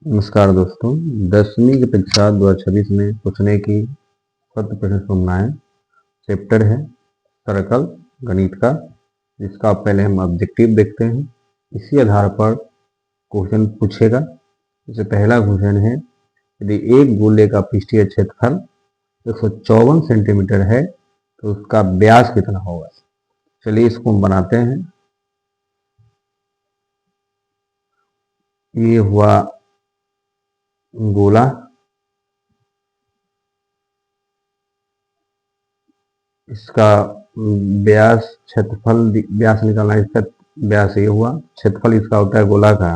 नमस्कार दोस्तों, 10वीं की परीक्षा 2026 में पूछने की सत्य प्रश्न संभावनाएं चैप्टर है सर्कल गणित का, जिसका पहले हम ऑब्जेक्टिव देखते हैं। इसी आधार पर क्वेश्चन पूछेगा। जैसे पहला क्वेश्चन है, यदि एक गोले का पृष्ठीय क्षेत्रफल 154 सेंटीमीटर है तो उसका व्यास कितना होगा। चलिए इसको हम बनाते हैं। ये हुआ गोला, इसका व्यास क्षेत्रफल व्यास निकालना है। इसका व्यास ये हुआ, क्षेत्रफल इसका होता है गोला का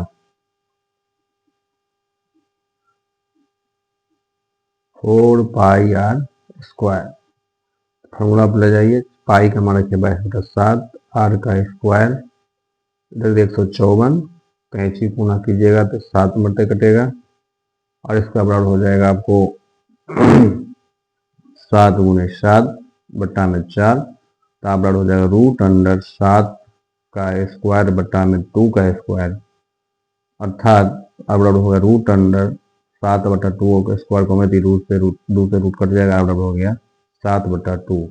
4 पाई आर स्क्वायर। फॉर्मूला पर ले जाइए। पाई का मान रखिए 22/7, आर का स्क्वायर इधर 154, कैंची गुना कीजिएगा तो 7 मरते कटेगा और इसका बराबर हो जाएगा आपको 7 गुने 7 बट्टा में 4, तो बराबर हो जाएगा √7 का स्क्वायर बट्टा में 2 का स्क्वायर, अर्थात बराबर होगा √7/2 का स्क्वायर को में रूट से रूट कट जाएगा, बराबर हो गया 7/2।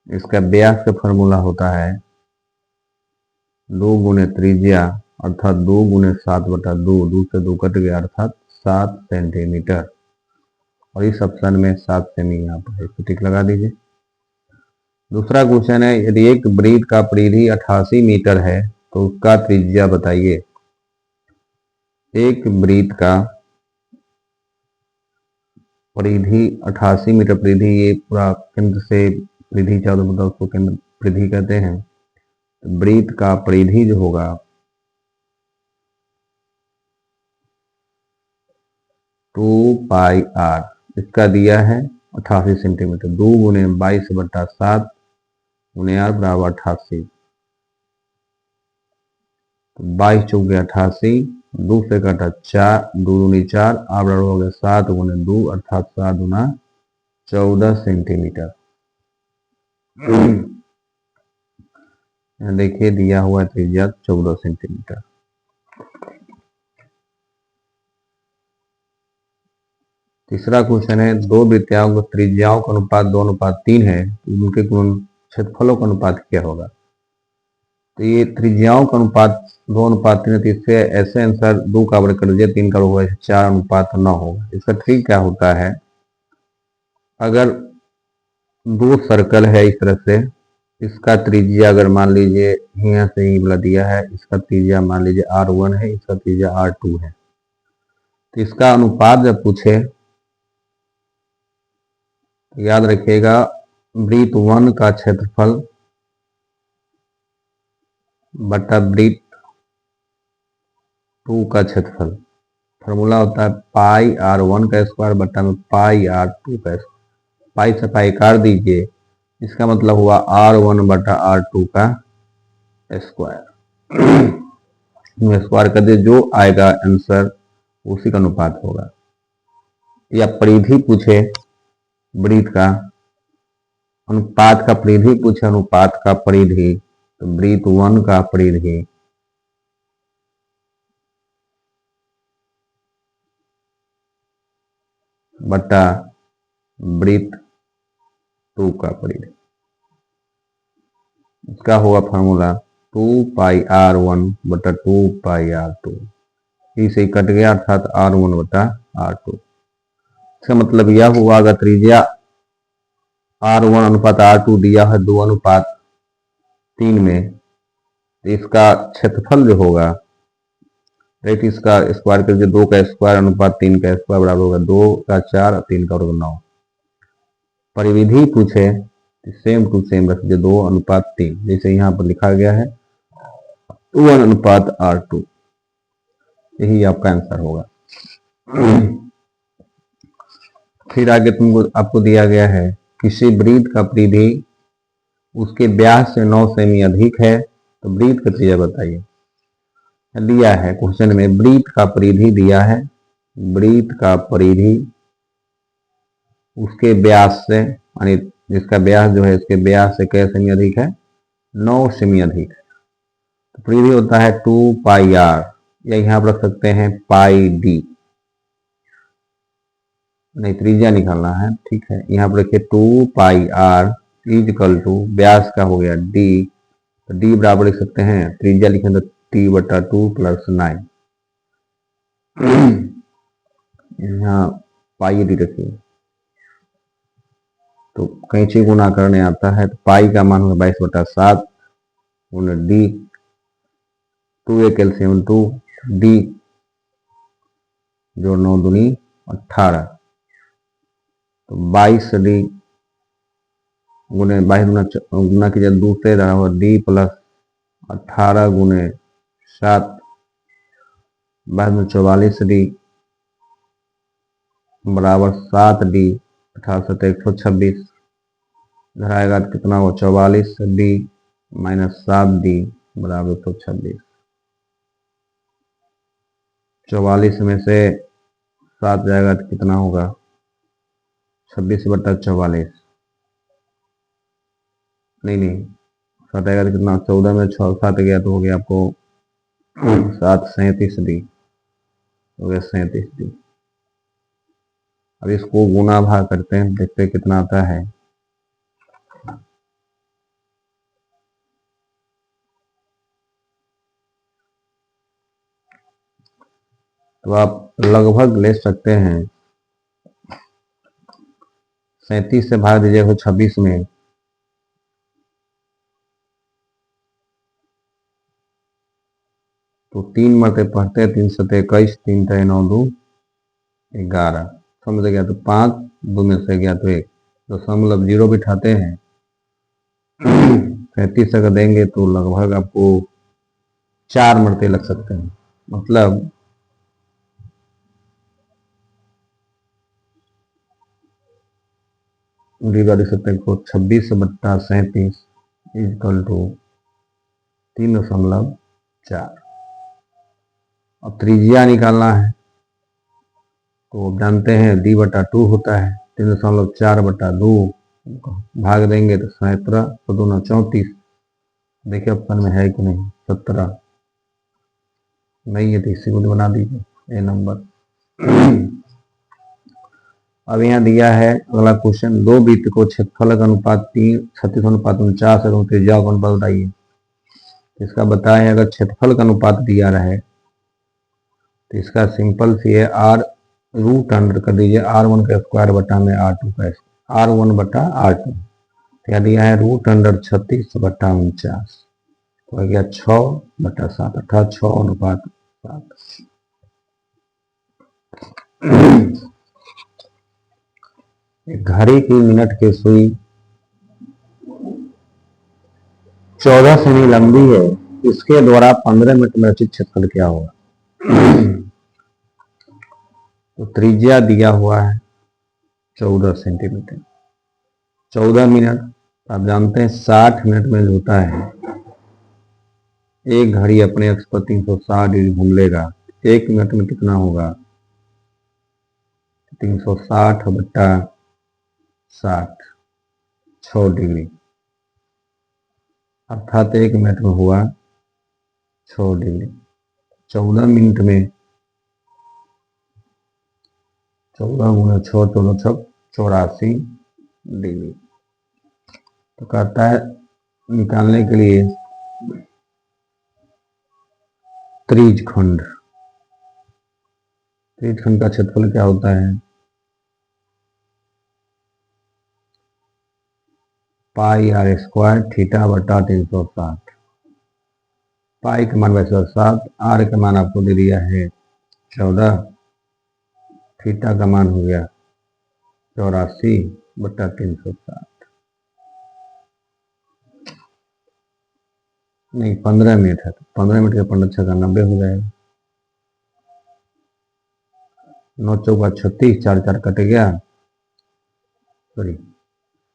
इसका व्यास का फॉर्मूला होता है 2 गुने त्रिज्या, अर्थात 2 गुने 7/2, 2 से 2 कट गया अर्थात 7 सेंटीमीटर। और इस ऑप्शन में 7 सेमी यहाँ पर टिक लगा दीजिए। दूसरा क्वेश्चन है, यदि एक वृत्त का परिधि 88 मीटर है तो उसका त्रिज्या बताइए। एक वृत्त का परिधि 88 मीटर परिधि, ये पूरा केंद्र से परिधि चारों मतलब उसको केंद्र परिधि कहते हैं। वृत्त का परिधि जो होगा 2 पाई आर, इसका दिया है 88 सेंटीमीटर। 2 गुने 22/7 गुने आर बराबर 88, 22 चौक गया 88, 2 से कटा 4, 2 दूनी 4, बराबर हो गया 7 गुने 2 अर्थात 7 गुना 14 सेंटीमीटर। देखिए दिया हुआ त्रिज्या 14 सेंटीमीटर। तीसरा क्वेश्चन है, दो वृत्तियों को त्रिज्याओं का अनुपात 2:3 है, उनके क्षेत्रफलों का अनुपात क्या होगा। तो ये त्रिज्याओं का अनुपात 2:3 है, तो इससे ऐसे आंसर 2 का वर्ग कर दीजिए, 3 का होगा 4:9 होगा। इसका ट्रिक क्या होता है, अगर दो सर्कल है इस तरह से, इसका त्रिज्या अगर मान लीजिए यहाँ से ही बोला दिया है, इसका त्रिज्या मान लीजिए R1 है, इसका त्रिज्या R2 है, तो इसका अनुपात जब पूछे याद रखिएगा वृत्त 1 का क्षेत्रफल बटा वृत्त 2 का क्षेत्रफल। फॉर्मूला होता है पाई R1 का स्क्वायर बटा में पाई R2 का स्क्वायर। पाई से पाई काट दीजिए, इसका मतलब हुआ R1 बटा R2 का स्क्वायर। स्क्वायर कर दिए, जो आएगा आंसर उसी का अनुपात होगा। या परिधि पूछे वृत्त का, अनुपात का परिधि पूछे, अनुपात का परिधि, तो वृत्त 1 का परिधि बटा वृत्त 2 का परिधि, इसका होगा फॉर्मूला 2 पाई R1 बटा 2 पाई R2। इसे कट गया अर्थात R1 बटा R2। इसका मतलब यह हुआ, अगर त्रिज्या R1 अनुपात R2 दिया है 2:3 में, तो इसका क्षेत्रफल जो होगा राइट, इसका स्क्वायर कर दीजिए, 2 का स्क्वायर अनुपात 3 का स्क्वायर बराबर होगा 2 का 4 और 3 का वर्ग 9। परिविधि पूछे सेम टू सेम रख दीजिए 2:3, जैसे यहाँ पर लिखा गया है 1:R2, यही आपका आंसर होगा। फिर आगे आपको दिया गया है, किसी वृत्त का परिधि उसके व्यास से 9 सेमी अधिक है तो वृत्त का त्रिज्या बताइए। दिया है क्वेश्चन में वृत्त का परिधि दिया है, वृत्त का परिधि उसके व्यास से, यानी जिसका व्यास जो है इसके व्यास से कै सेमी अधिक है, 9 सेमी अधिक है। तो परिधि होता है 2 पाई आर, या यहाँ पर रख सकते हैं पाई डी, नहीं त्रिज्या निकालना है, ठीक है। यहाँ पर देखिए 2 पाई आर इज इक्वल टू व्यास का हो गया डी, तो डी बराबर लिख सकते हैं, त्रिज्या लिखें तो टी बटा 2 प्लस 9, यहाँ पाई डी रखिए, तो कैंची गुना करने आता है, तो पाई का मान होगा 22/7 गुना डी, 2 एक एलसीएम 2, डी जो 9 दूनी 18, तो 22 डी गुने 22 गुना कीजिए दूसरे तरह हुआ डी प्लस 18 गुने 7, 44 डी बराबर 7 डी, 18 126, इधर आएगा तो कितना हो 44 डी माइनस 7 डी बराबर 126, 44 में से 7 जाएगा तो कितना होगा 26/44, नहीं 7 आएगा तो कितना 14 में 6 7 गया तो हो गया आपको 7 37 डी, हो गया 37 डी। अब इसको गुना भाग करते हैं, देखते हैं कितना आता है। तो आप लगभग ले सकते हैं 37 से भाग दीजिएगा 26 में, तो 3 मरते पढ़ते हैं, 3 7 21, 3 3 9 2 11, समझ गया, तो 5 2 में से गया तो 1, तो दशमलव 0 बिठाते हैं, 37 अगर देंगे तो लगभग आपको 4 मरते लग सकते हैं, मतलब लिख सकते हैं 26/37 इक्वल टू 3.4। अब त्रिज्या निकालना है, तो जानते हैं d/2 होता है, 3.4/2 भाग देंगे तो 17, तो 2 34, देखिए ऑप्शन में है कि नहीं 17, नहीं है तो इसी को बना दीजिए ए नंबर। अब यहाँ दिया है अगला क्वेश्चन, दो वृत्त को क्षेत्रफल का अनुपात 36:49 एवं त्रिज्या का अनुपात बताइए। इसका बताएं, अगर क्षेत्रफल का अनुपात दिया रहे तो इसका सिंपल सी है, आर रूट अंडर कर दीजिए r1 का स्क्वायर बटा में r2 का r1 बटा r2, क्या दिया है रूट अंडर 36/49, तो आ गया 6/7 अर्थात 6:7। घड़ी की मिनट की सुई 14 सेमी लंबी है, इसके द्वारा 15 मिनट में रचित क्षेत्रफल क्या होगा। तो त्रिज्या दिया हुआ है 14 सेंटीमीटर, 14 मिनट, आप जानते हैं 60 मिनट में होता है, एक घड़ी अपने अक्ष पर 360 डिग्री घूम लेगा, 1 मिनट में कितना होगा 360/60, 6 डिग्री, अर्थात 1 मिनट में हुआ 6 डिग्री, 14 मिनट में 14 गुना 6 14 84 डिग्री। तो कहता है निकालने के लिए त्रिज्यखंड का क्षेत्रफल क्या होता है, पाई आर स्क्वायर थीटा बटा 360, पाई का मान 7, आर का मान आपको दे दिया है 14, थीटा का मान हो गया 84/360, नहीं 15 मिनट है, तो 15 मिनट का 15 का 90 हो जाएगा, 9 चौका 36, 4 4 कट गया, सॉरी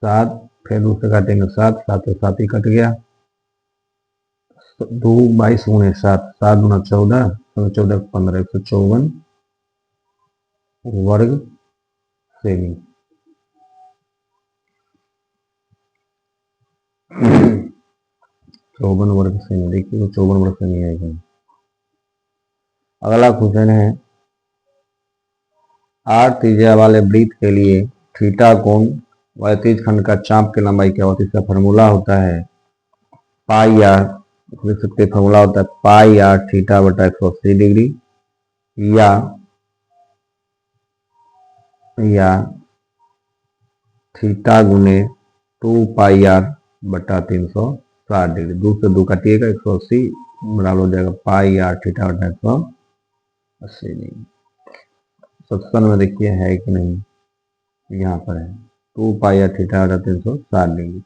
7, फिर दूसरे काटेंगे 7 7 7 ही कट गया, 2 22 गुने 7, 7 गुना 14, 14 15 154 वर्ग सेमी। 54 वर्ग सेमी, देखिए 54 वर्ग सेमी है, अगला क्वेश्चन है, 8 त्रिज्या वाले वृत्त के लिए थीटा कोण क्षैतिज खंड का चाप की लंबाई क्या होती है? इसका फॉर्मूला होता है पाई आर, लिख सकते फॉर्मूला होता है पाई आर थीटा बटा 180 डिग्री या थीटा गुने 2 पाई आर बटा 360 डिग्री। 2 से 2 काटिएगा, 180 बराबर हो जाएगा पाई आर थीटा बटा 180 डिग्री। सेक्शन में देखिए है कि नहीं, यहाँ पर है 2 पाई आर थीटा बटा 360 डिग्री।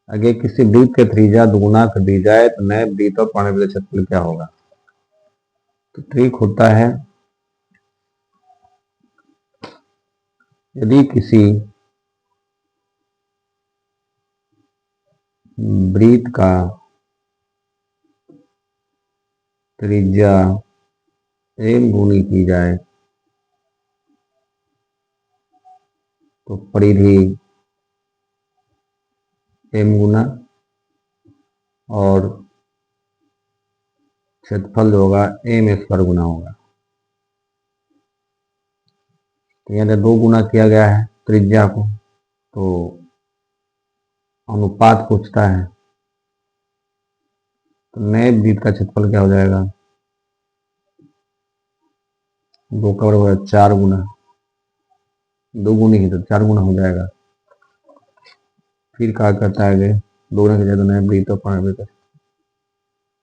आगे किसी वृत्त के त्रिज्या दुगुना कर दी जाए तो नए वृत्त और पुराने वृत्त का क्षेत्रफल क्या होगा? तो ट्रिक होता है, यदि किसी वृत्त का त्रिज्या m गुनी की जाए तो परिधि m गुना और क्षेत्रफल जो होगा m स्क्वायर गुना होगा। तो यहाँ 2 गुना किया गया है त्रिज्या को, तो अनुपात पूछता है, तो नए वृत्त का क्षेत्रफल क्या हो जाएगा? 2 का वर्ग होगा 4 गुना, 2 गुनी ही तो 4 गुना हो जाएगा। फिर क्या करता है आगे, 2 गुना की जगह नए वृत्त और पुराने वृत्त,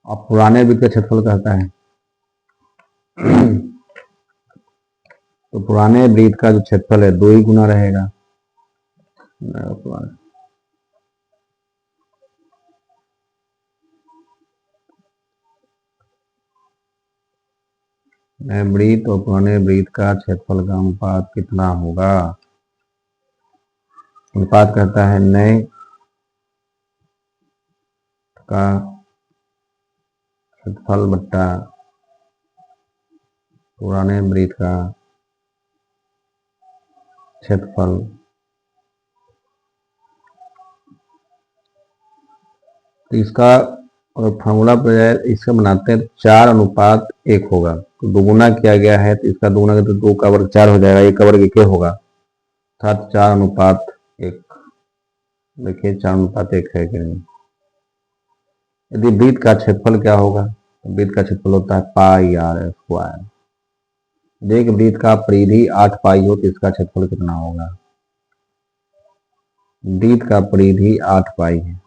अब पुराने वृत्त का क्षेत्रफल कहता है तो पुराने वृत्त का जो क्षेत्रफल है 2 ही गुना रहेगा। नए वृत्त और पुराने वृत्त का क्षेत्रफल का अनुपात कितना होगा? अनुपात कहता है नए का क्षेत्रफल बट्टा पुराने वृत्त का क्षेत्रफल। तो इसका और फार्मूला पर जाए, इसका बनाते हैं 4:1 होगा। तो दोगुना किया गया है तो इसका दोगुना तो 2 का वर्ग 4 हो जाएगा, 1 का वर्ग 1 होगा, अर्थात 4:1। देखिए 4:1 है कि नहीं। यदि वृत्त का क्षेत्रफल क्या होगा? तो वृत्त का क्षेत्रफल होता है पाई आर स्क्वायर। देख वृत्त का परिधि 8 पाई हो तो इसका क्षेत्रफल कितना होगा? वृत्त का परिधि 8 पाई है,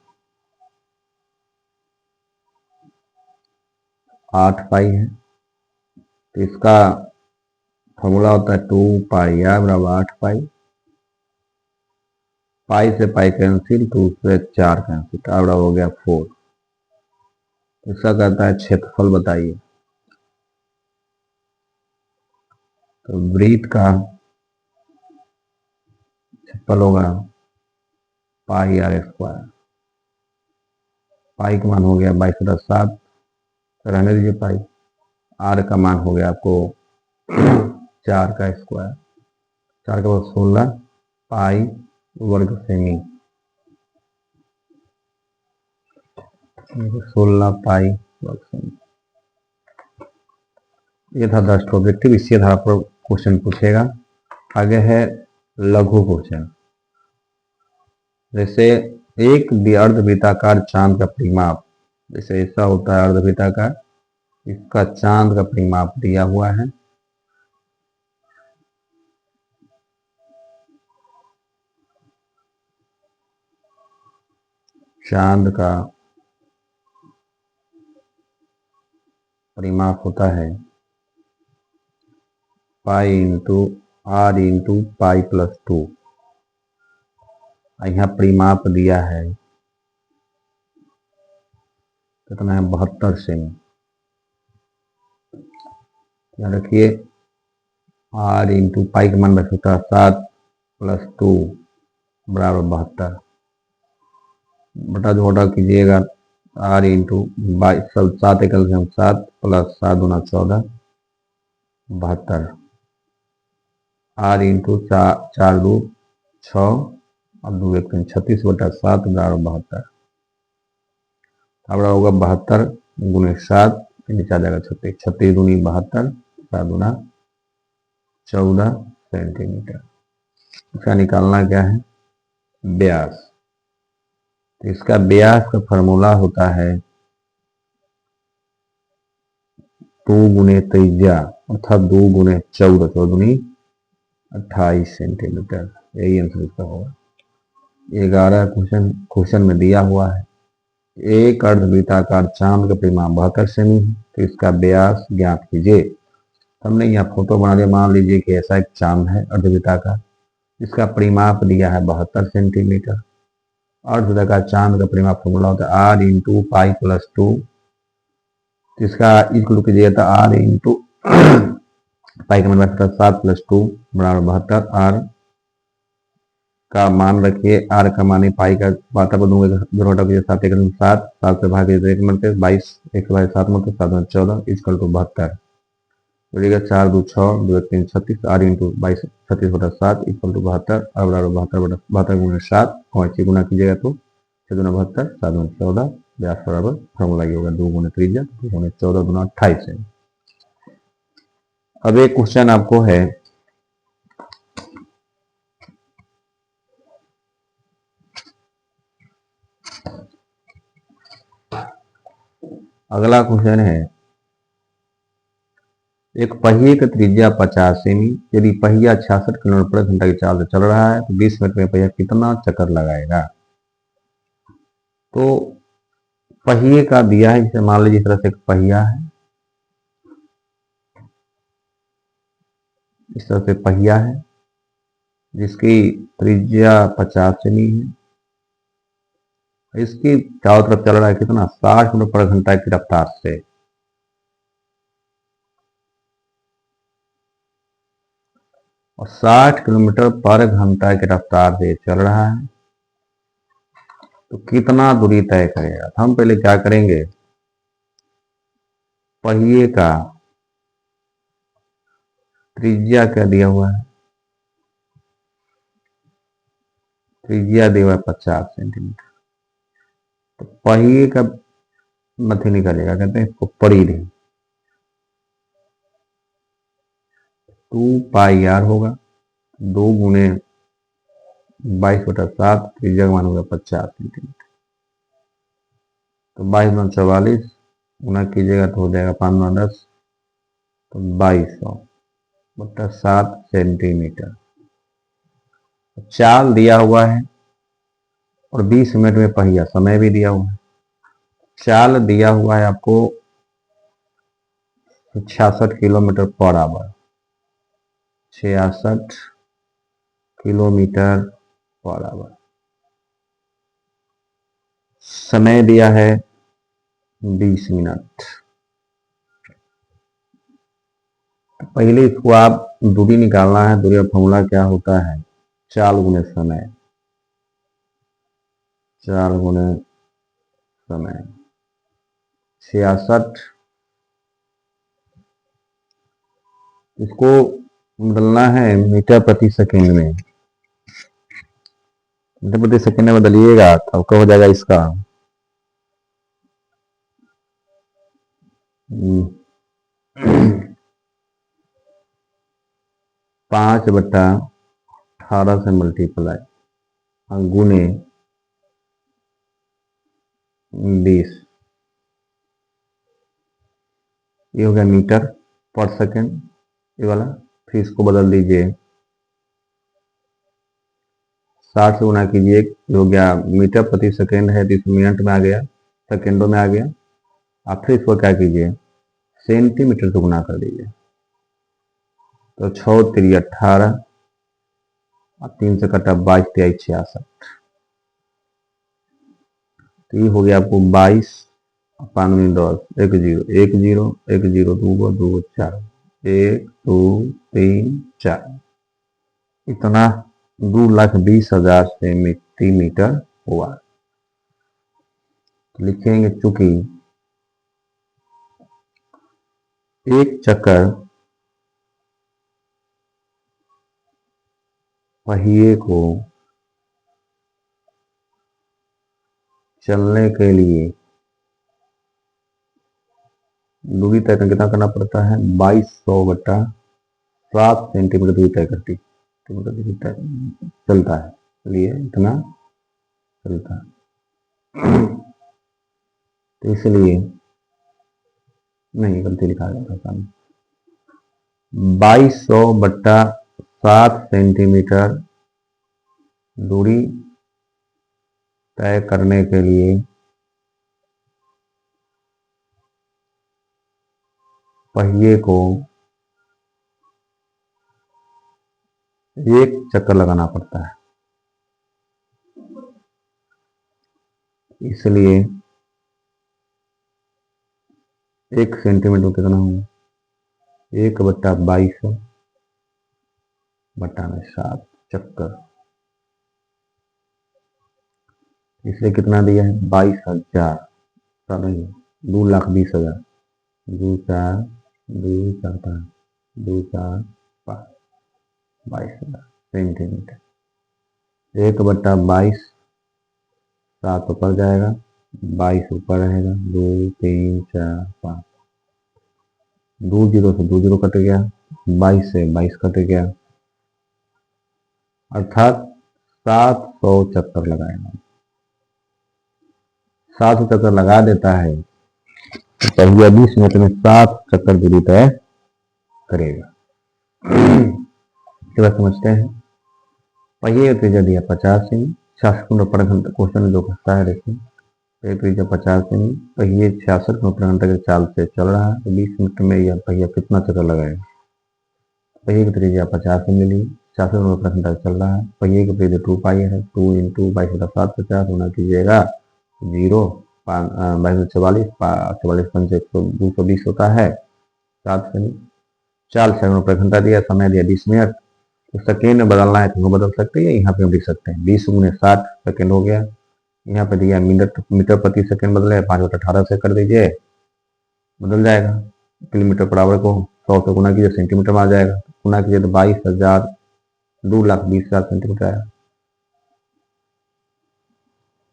8 पाई है, तो इसका फॉर्मूला होता है 2 पाई आर बराबर 8 पाई। पाई से पाई कैंसिल, 2 से 4 कैंसिल, तो बराबर हो गया 4। इसका कहता है क्षेत्रफल बताइए। तो वृत्त का क्षेत्रफल होगा पाई आर स्क्वायर। पाई का मान हो गया 22/7, रहने दीजिए पाई। आर का मान हो गया आपको 4 का स्क्वायर, 4 का वर्ग 16 पाई वर्ग सेमी, 16 पाई वर्ग सेमी। ये था 10 ऑब्जेक्टिव, इसी आधार पर क्वेश्चन पूछेगा। आगे है लघु क्वेश्चन, जैसे एक अर्धवृत्ताकार चांद का परिमाप, जैसे ऐसा होता है अर्धवृत्ताकार, इसका चांद का परिमाप दिया हुआ है। चांद का परिमाप होता है pi into r into pi plus 2। यहाँ परिमाप दिया है कितना है? 72 सेमी। यहाँ रखिए आर इंटू पाई का मान रख सकता है 7 प्लस 2 बराबर 72, बटा जो ऑर्डर कीजिएगा आर इंटू 7 एकल से 7 प्लस 7 दूना 14, 72। आर इंटू 4 2 6 और 2 1 36/7 बराबर 72। अब होगा 72 गुने 7 नीचे आ जाएगा 36, 36 दूनी 72, 7 दूना 14 सेंटीमीटर। इसका निकालना क्या है, व्यास। तो इसका व्यास का फॉर्मूला होता है 2 गुने त्रिज्या अर्थात 2 गुने 14, 14 दूनी 28 सेंटीमीटर। यही आंसर इसका होगा। 11 क्वेश्चन में दिया हुआ है एक अर्धवृत्ताकार चांद का परिमाप 72 सेमी है, तो इसका व्यास ज्ञात कीजिए। हमने यहाँ फोटो बना दिया, मान लीजिए कि ऐसा एक चांद है अर्धवृत्ताकार, इसका परिमाप दिया है 72 सेंटीमीटर। अर्धवृत्ताकार चांद का परिमाप फॉर्मूला होता है r इंटू पाई प्लस 2, इसका इक्वल कीजिए तो r इंटू पाई का मतलब 7 प्लस 2 बराबर 72। r का मान रखिए, r का मान पाई का बाता पर दूंगा, 7 एक 7, 7 से भाग 1 मिलते 22, 1 से भाग 7 मिलते 7 में 14 इक्वल टू 72। बोलिएगा 4 2 6 2 1 3 36, r इंटू 22 36 बटा 7 इक्वल टू 72, और बराबर 72 बटा 72 गुना 7, और 6 गुना कीजिएगा तो 6 दूना 72, 7 दूना 14, व्यास बराबर फॉर्मूला ये होगा 2 गुने त्रिज्या 2 गुने 14 दूना 28 है। अब एक क्वेश्चन आपको है, अगला क्वेश्चन है एक पहिए का त्रिज्या 50 सेमी, यदि पहिया 66 किलोमीटर प्रति घंटा की चाल से चल रहा है तो 20 मिनट में पहिया कितना चक्कर लगाएगा। तो पहिए का दिया है, जैसे मान लीजिए इस तरह से एक पहिया है, इस तरह से पहिया है जिसकी त्रिज्या 50 सेमी है, इसकी चारों तरफ चल रहा है कितना 60 किलोमीटर पर घंटा की रफ्तार से। और 60 किलोमीटर पर घंटा की रफ्तार से चल रहा है तो कितना दूरी तय करेगा। तो हम पहले क्या करेंगे, पहिए का त्रिज्या क्या दिया हुआ है, त्रिज्या दिया हुआ है 50 सेंटीमीटर, तो पहिए का मध्य निकलेगा, कहते हैं इसको परिधि, 2 पाई आर होगा, 2 गुने 22 बटा 7, त्रिज्या का मान होगा 50 सेंटीमीटर। तो 22 गुना 44 गुना कीजिएगा तो हो जाएगा 5 गुना 10, तो 2200 बटा 7 सेंटीमीटर। चाल दिया हुआ है और 20 मिनट में पहिया, समय भी दिया हुआ है। चाल दिया हुआ है आपको 66 kilometre per hour, 66 kilometre per hour. समय दिया है 20 मिनट। पहले इसको आप दूरी निकालना है, दूरी का फॉर्मूला क्या होता है, चाल गुने समय, चाल गुने समय। 66, इसको बदलना है मीटर प्रति सेकेंड में, मीटर प्रति सेकेंड में बदलिएगा तो आपका हो जाएगा इसका 5/18 से मल्टीप्लाई गुने 20, ये हो गया मीटर पर सेकेंड ये वाला। फिर इसको बदल दीजिए, 60 से गुना कीजिए, ये हो गया मीटर प्रति सेकेंड है तो इसमें मिनट में आ गया, सेकेंडों में आ गया। आप फिर इसको क्या कीजिए, सेंटीमीटर से गुना कर दीजिए, तो 6 3 18 और 3 से कटा 22 3 66, तो ये हो गया आपको 22 5 10 1 0 1 0 1 0 2 2 4 1 2 3 4, इतना 2,20,000 सेंटीमीटर हुआ। लिखेंगे चूंकि एक चक्कर पहिए को चलने के लिए दूरी तय करना कितना करना पड़ता है, 2200 बटा 7 सेंटीमीटर दूरी तय करती दूरी तय चलता है, इसलिए इतना चलता है। तो इसलिए नहीं, गलती लिखा जाता है सामने, 2200 बटा 7 सेंटीमीटर दूरी तय करने के लिए पहिए को एक चक्कर लगाना पड़ता है, इसलिए 1 सेंटीमीटर कितना होगा, 1 बटा 2200 बटा में 7 चक्कर, इसलिए कितना दिया है 22,000, 2,20,000, 2,4, 2,4, 2,4, 22,000 सेंटीमीटर। 1 बटा 22, 7 ऊपर जाएगा, 22 ऊपर रहेगा, 2, 3, 4, 5, 2 जीरो से 2 जीरो कट गया, 22 से 22 कट गया, अर्थात 700 चक्कर लगाएगा। 700 चक्कर लगा देता है तो पहिया 20 मिनट में 7 चक्कर दूरी तय करेगा। बात समझते हैं। पहिए का त्रिज्या दिया 50 सेमी, 66 किलोमीटर पर घंटा, क्वेश्चन जो कहता है देखिए, त्रिज्या 50 सेमी, पहिए 66 किलोमीटर पर घंटा की चाल से चल रहा है, तो 20 मिनट में यह पहिया कितना चक्कर लगाएगा। पहिए की त्रिज्या 50 सेमी ली, 66 किलोमीटर पर घंटा चल रहा है, पहिए की त्रिज्या 2 पाई है, 2 इंटू 22/7 50 होना कीजिएगा 0, 22 44 पंच 220 होता है, 7 सेमी, 4 सेकंड पर घंटा दिया, समय दिया 20 मिनट, तो सेकेंड में बदलना है तो बदल सकते हैं, यहाँ पे हम लिख सकते हैं 20 गुने 60 सेकेंड हो गया। यहाँ पे दिया मीटर प्रति सेकेंड बदले, 5/18 से कर दीजिए, बदल जाएगा। किलोमीटर पर आवर को 100 से गुना कीजिए, सेंटीमीटर में आ जाएगा, गुना कीजिए तो 22,000, 2,20,000 सेंटीमीटर आएगा।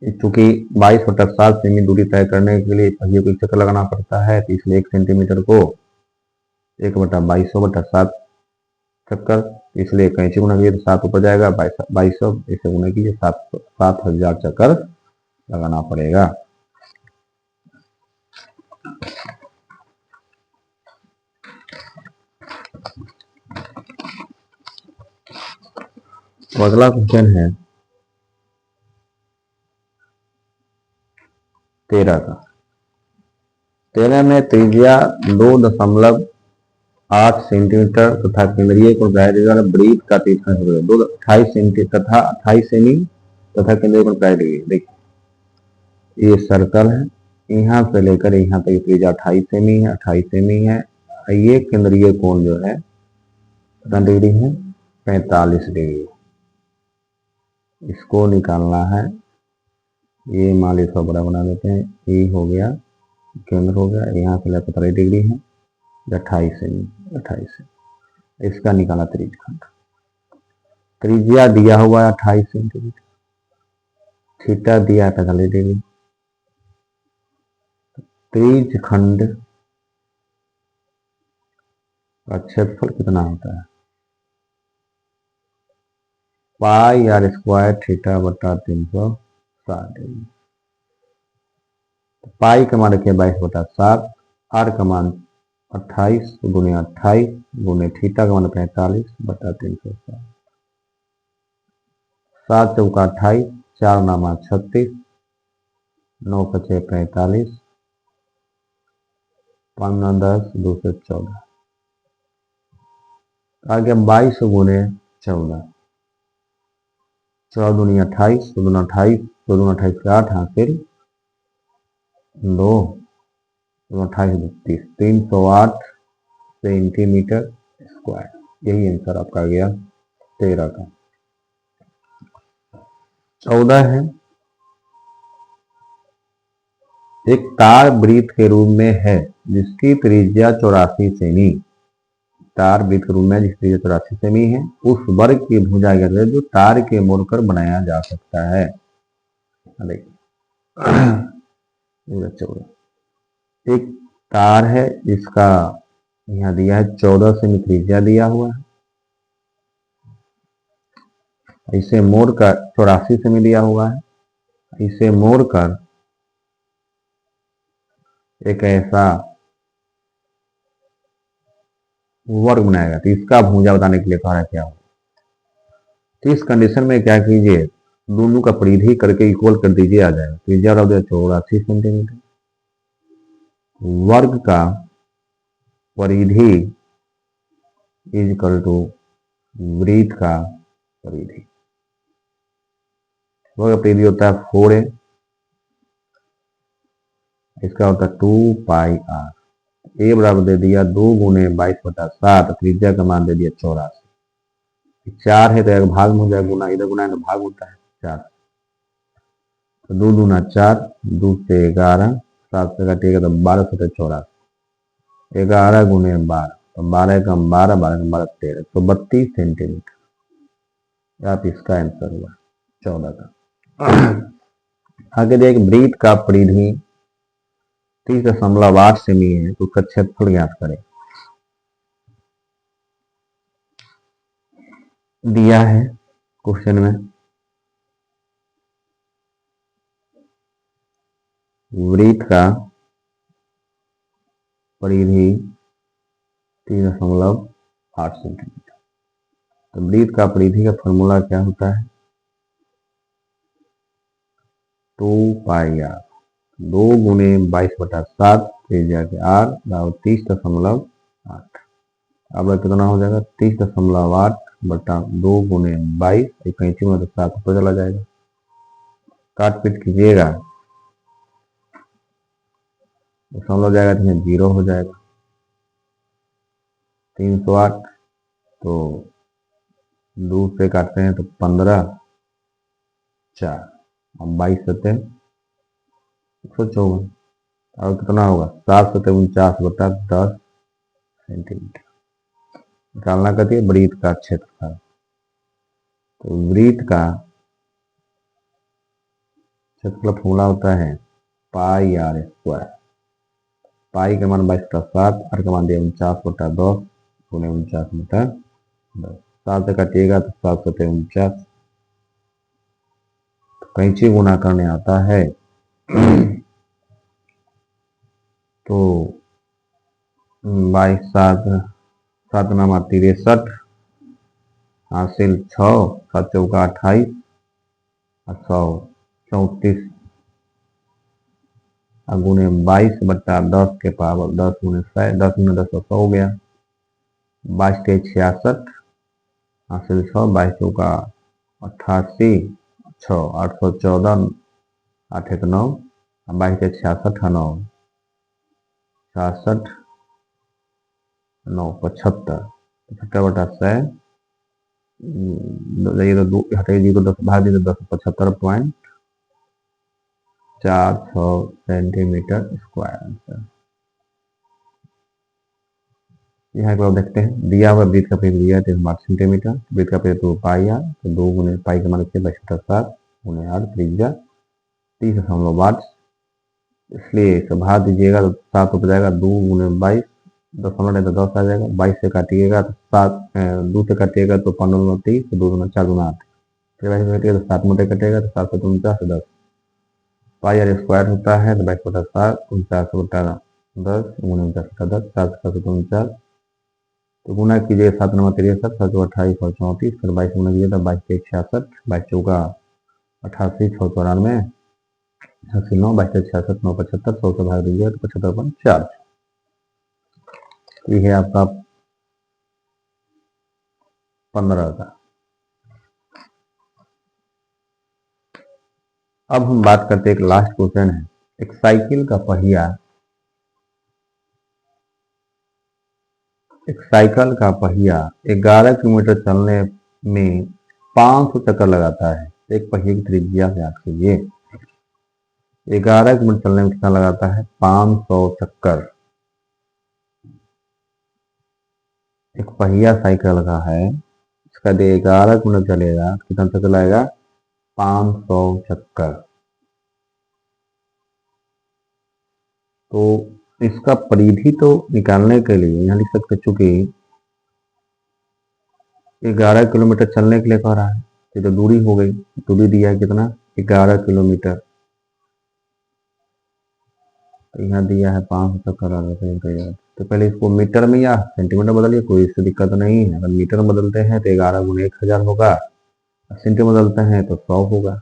चूंकि 22/7 सेमी दूरी तय करने के लिए पहिए को एक चक्कर लगाना पड़ता है, तो इसलिए 1 सेंटीमीटर को 1/2200/7 चक्कर, इसलिए कैंची गुना कीजिए तो 7 ऊपर जाएगा, 2200 इसे गुना कीजिए 7,000 चक्कर लगाना पड़ेगा। तो अगला क्वेश्चन है 13 का। 13 में त्रिज्या 2.8 सेंटीमीटर तथा केंद्रीय कोण वृत्त का तीर्थंक 28 सेंटीमीटर तथा 28 सेमी तथा केंद्रीय कोण 50 डिग्री। देखिए ये सर्कल है, यहाँ से लेकर यहाँ तक त्रिज्या 28 सेमी है, 28 सेमी है, ये केंद्रीय कोण जो है कितना डिग्री है, 45 डिग्री। इसको निकालना है, ये मान लीजिए थोड़ा बड़ा बना देते हैं, ये हो गया केंद्र हो गया, यहाँ से लेकर 45 डिग्री है, 28 सेमी, 28 सेमी, इसका निकाला त्रिज्यखंड। त्रिज्या दिया हुआ है 28 सेंटीमीटर, थीटा दिया है 45 डिग्री, त्रिज्यखंड का क्षेत्रफल कितना होता है, पाई आर स्क्वायर थीटा बटा 360 डिग्री। पाई का मान रखिए 22/7, आर का मान 28 गुने 28 गुने थीटा का मान 45/360, 7 चौका 28, 4 नामा 36, 9 पचे 45, 5 9 10, 2 से 14, आ गया 22 गुने 14, 14 दूनी 28, 2 दूना 28, 2 दूना 28 के 8 हासिल 2, 28 30, 308 सेंटीमीटर स्क्वायर। यही आंसर आपका आ गया 13 का। 14 है, एक तार वृत्त के रूप में है जिसकी त्रिज्या 84 सेमी, तार वृत्त के रूप में जिसकी त्रिज्या 84 सेमी है, उस वर्ग की भुजा है जो तार के मोड़कर बनाया जा सकता है। देखिए एक तार है जिसका यहाँ दिया है 14 सेमी त्रिज्या दिया हुआ है, इसे मोड़कर 84 सेमी दिया हुआ है, इसे मोड़कर एक ऐसा वर्ग बनाएगा। तो इसका भुजा बताने के लिए कहा है क्या हो। तो इस कंडीशन में क्या कीजिए, दोनों का परिधि करके इक्वल कर दीजिए, आ जाएगा। त्रिज्या रख दिया 84 सेंटीमीटर, वर्ग का परिधि इज इक्वल टू वृत्त का परिधि। वर्ग का परिधि होता है 4a, इसका होता है 2 पाई आर। ए बराबर दे दिया 2 गुने 22/7, त्रिज्या का मान दे दिया 84। 4 है तो एक भाग में हो जाएगा, गुना इधर गुना है तो भाग होता है 4, तो 2 दूना 4, 2 से 11, 7 से काटिएगा तो 12 से 84, 11 गुने 12, तो 12 कम 12, 12 कम 12 13, तो 32 सेंटीमीटर। आप इसका आंसर हुआ 14 का। आगे देख, वृत्त का परिधि 30.8 सेमी है, तो उसका क्षेत्रफल ज्ञात करें। दिया है क्वेश्चन में, वृत्त का परिधि 3.8 सेंटीमीटर। तो वृत्त का परिधि का फॉर्मूला क्या होता है, 2 पाई आर, 2 गुने 22/7 त्रिज्या के आर बराबर 30.8। अब कितना हो जाएगा, 30.8 बटा 2 गुने 22, 35 में तो 7 ऊपर चला जाएगा, काट पीट कीजिएगा, दशमलव जाएगा तो 0 हो जाएगा। 308, तो 2 से काटते हैं तो 15, 4, अब 22 सत्ते 154, और कितना होगा 7 सत्ते 49 बटा 10 सेंटीमीटर। निकालना कहती है वृत्त का क्षेत्रफल। तो वृत्त का क्षेत्रफल फॉर्मूला होता है पाई आर स्क्वायर। पाई का मान 22/7, आर का मान दिया 49/10 गुने 49/10। 7 से काटिएगा तो 7 सत्ते 49, कैंची गुना करने आता है तो 22/7 नामा 63, हासिल 6, 7 चौका 28, 100 34, गुने 22/10 के पावर 10 गुने 100, 10 गुने 10 100 हो गया, 22 के 66, हासिल 6, 22 चौका 88, 6 814, 8 1 9, 22 के 66 9, 66 9 75, 75/100, ये तो 2 हटेगी तो 10 भाग दी तो 10 75.46 सेंटीमीटर स्क्वायर आंसर। यहाँ एक बार देखते हैं, दिया हुआ वृत्त का परिधि दिया है 8 सेंटीमीटर, वृत्त का परिधि 2 पाई आर, तो 2 गुने पाई का मान 22/7 गुने आर, त्रिज्या 30.8, इसलिए इसे भाग दीजिएगा तो 7 ऊपर जाएगा, 2 गुने 22, दशमलव नहीं तो 10 आ जाएगा, 22 से काटिएगा तो 7, 2 से काटिएगा तो 15 30, 2 दूना 4 दूना 8, फिर 22 से काटिएगा तो 7 मोटे कटेगा तो 7 से 49 10, पाई आर स्क्वायर होता है तो 22/7 49/10 गुने 49/10, 7 से 49, तो गुना कीजिए 7 9 63, 7 28 और 34, फिर 22 गुना कीजिए तो 22 के 66, 22 चौका 88, 6 94, 89, 22 के 66, 9 75, 100 से भाग दीजिए तो 75.4। ये है आपका 15 का। अब हम बात करते हैं, एक लास्ट क्वेश्चन है, एक साइकिल का पहिया 11 किलोमीटर चलने में 500 चक्कर लगाता है। एक पहिए की त्रिज्या ज्ञात कीजिए। 11 किलोमीटर चलने में कितना लगाता है, 500 चक्कर। एक पहिया साइकिल का है, इसका 11 किलोमीटर चलेगा, कितना चक्कर लगाएगा, 500 चक्कर। तो इसका परिधि तो निकालने के लिए यहाँ लिख सकते, चूंकि 11 किलोमीटर चलने के लिए कह रहा है, ये तो दूरी हो गई। दूरी दिया है कितना, 11 किलोमीटर। तो यहाँ दिया है 500 तक करा देते हैं। तो पहले इसको मीटर में या सेंटीमीटर बदलिए, कोई इससे दिक्कत नहीं है। अगर मीटर में बदलते हैं तो 11 गुणे 1000 होगा, सेंटीमीटर बदलते हैं तो 100 होगा।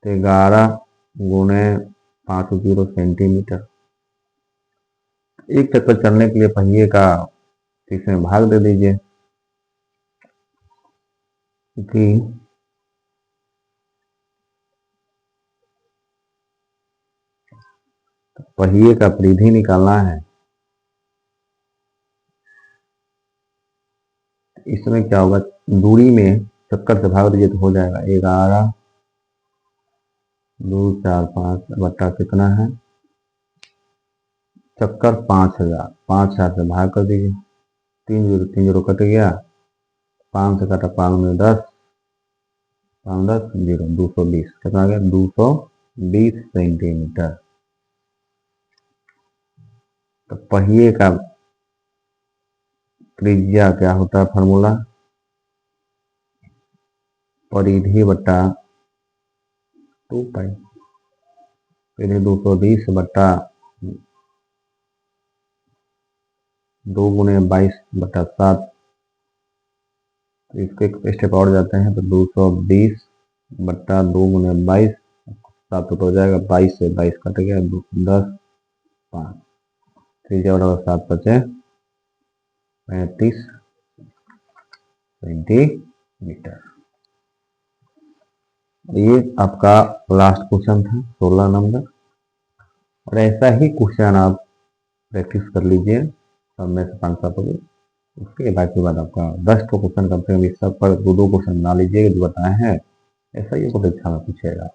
तो 11 गुणे 50 सेंटीमीटर। एक चक्कर चलने के लिए पहिए का इसमें भाग दे दीजिए, क्योंकि पहिए का परिधि निकालना है। इसमें क्या होगा, दूरी में चक्कर से भाग दीजिए तो हो जाएगा 11 2 4 5 बटा कितना है, चक्कर 5000। 5000 से भाग कर दीजिए, 3 जीरो कट गया, 5 से कटा 5 में 10, 5 10 जीरो 220, कितना आ गया 220 सेंटीमीटर। तो पहिए का त्रिज्या क्या होता है, फार्मूला परिधि बटा 2 पाई। परिधि 220 बटा 2 गुणे 22 बटा 7। इसको एक स्टेप और जाते हैं तो 220 बटा 2 गुणे 22, 7 तो हो जाएगा, 22 से 22 कट गया, 10 5, त्रिज्या बराबर 7 बचे 35 सेंटीमीटर। ये आपका लास्ट क्वेश्चन था, 16 नंबर। और ऐसा ही क्वेश्चन आप प्रैक्टिस कर लीजिए सब में से 5-7 हो गए। उसके बाद आपका 10 क्वेश्चन कम से कम इस सब पर 2-2 क्वेश्चन बना लीजिएगा जो बताए हैं, ऐसा ही परीक्षा में पूछेगा।